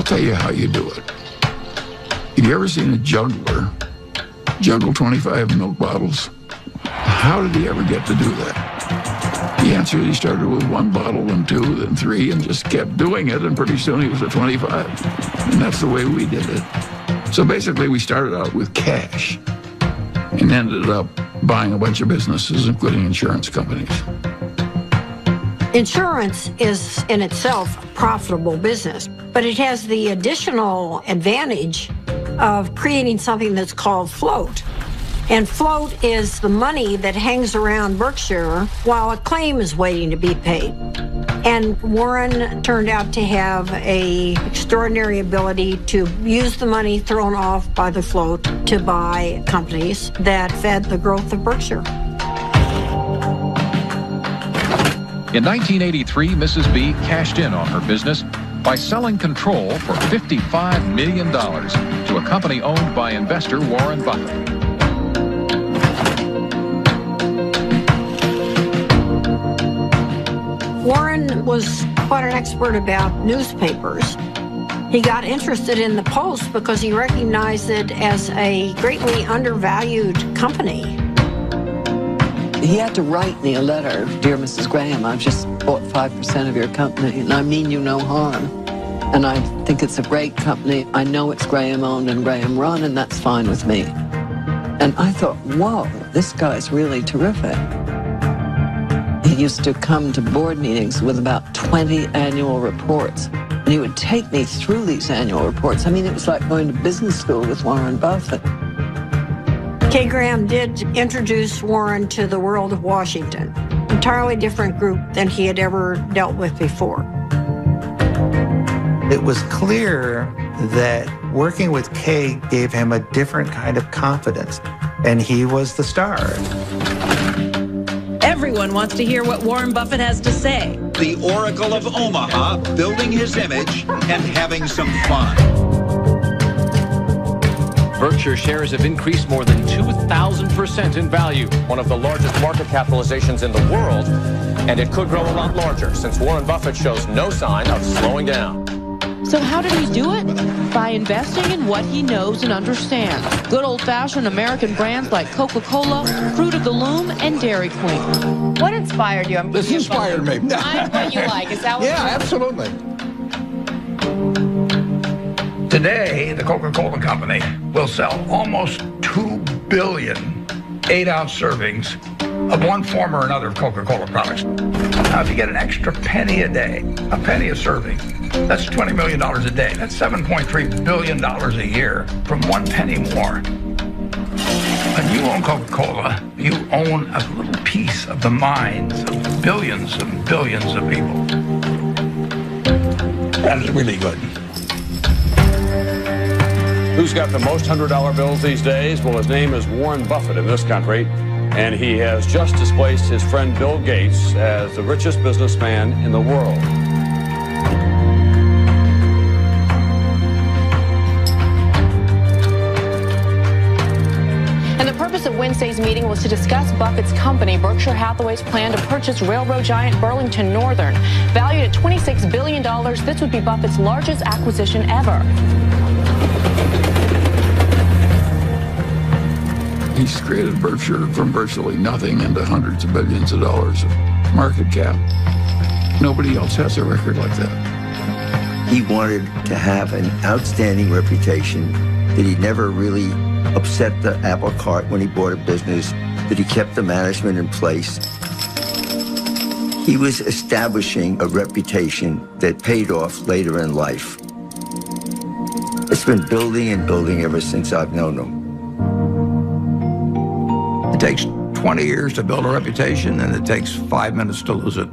tell you how you do it. Have you ever seen a juggler juggle 25 milk bottles? How did he ever get to do that? The answer is he started with 1 bottle, then 2, then 3, and just kept doing it, and pretty soon he was at 25. And that's the way we did it. So basically, we started out with cash and ended up buying a bunch of businesses, including insurance companies. Insurance is in itself a profitable business, but it has the additional advantage of creating something that's called float. And float is the money that hangs around Berkshire while a claim is waiting to be paid. And Warren turned out to have an extraordinary ability to use the money thrown off by the float to buy companies that fed the growth of Berkshire. In 1983, Mrs. B cashed in on her business by selling control for $55 million to a company owned by investor Warren Buffett. Warren was quite an expert about newspapers. He got interested in the Post because he recognized it as a greatly undervalued company. He had to write me a letter. Dear Mrs. Graham, I've just bought 5% of your company, and I mean you no harm. And I think it's a great company. I know it's Graham-owned and Graham-run, and that's fine with me. And I thought, whoa, this guy's really terrific. He used to come to board meetings with about 20 annual reports. And he would take me through these annual reports. I mean, it was like going to business school with Warren Buffett. Kay Graham did introduce Warren to the world of Washington, entirely different group than he had ever dealt with before. It was clear that working with Kay gave him a different kind of confidence, and he was the star. Everyone wants to hear what Warren Buffett has to say. The Oracle of Omaha, building his image and having some fun. Berkshire shares have increased more than 2,000% in value, one of the largest market capitalizations in the world, and it could grow a lot larger since Warren Buffett shows no sign of slowing down. So how did he do it? By investing in what he knows and understands. Good old-fashioned American brands like Coca-Cola, Fruit of the Loom, and Dairy Queen. What inspired you? This inspired me. Find what you like. Is that what Yeah, absolutely. Today, the Coca-Cola Company will sell almost 2 billion 8-ounce servings of one form or another of Coca-Cola products. Now, if you get an extra penny a day, a penny a serving, that's $20 million a day. That's $7.3 billion a year from 1 penny more. When you own Coca-Cola, you own a little piece of the minds of billions and billions of people. That is really good. Who's got the most $100 bills these days? Well, his name is Warren Buffett in this country, and he has just displaced his friend Bill Gates as the richest businessman in the world. And the purpose of Wednesday's meeting was to discuss Buffett's company, Berkshire Hathaway's plan to purchase railroad giant Burlington Northern. Valued at $26 billion, this would be Buffett's largest acquisition ever. He's created Berkshire from virtually nothing into hundreds of billions of dollars of market cap. Nobody else has a record like that. He wanted to have an outstanding reputation, that he never really upset the apple cart when he bought a business, that he kept the management in place. He was establishing a reputation that paid off later in life. It's been building and building ever since I've known him. It takes 20 years to build a reputation, and it takes 5 minutes to lose it.